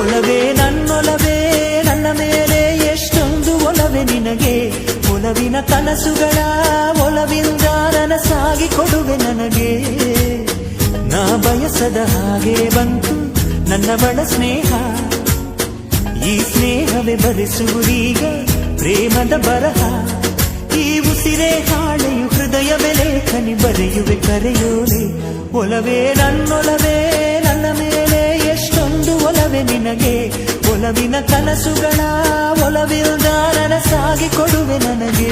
ಒಲವೇ ನನ್ನೊಲವೇ ನನ್ನ ಮೇಲೆ ಎಷ್ಟೊಂದು ಒಲವೇ ನಿನಗೆ ಒಲವಿನ ಕನಸುಗಳ ಒಲವಿಂದ ನನಸಾಗಿ ಕೊಡುವೆ ನನಗೆ ನಾ ಬಯಸದ ಹಾಗೆ ಬಂತು ನನ್ನ ಬಳ ಸ್ನೇಹ ಈ ಸ್ನೇಹವೇ ಬರೆಸುವುದೀಗ ಪ್ರೇಮದ ಬರಹ ಈ ಉಸಿರೇ ಹಾಳೆಯು ಹೃದಯವೇ ಲೇಖನಿ ಬರೆಯುವೆ ಕರೆಯೋಲೆ ಒಲವೇ ನನ್ನೊಲವೇ ನನ್ನ ಮೇಲೆ ಎಷ್ಟೊಂದು ಒಲವೇ ನಿನಗೆ ಒಲವಿನ ಕನಸುಗಳ ಒಲವಿಲ್ದ ನನಸಾಗಿ ಕೊಡುವೆ ನನಗೆ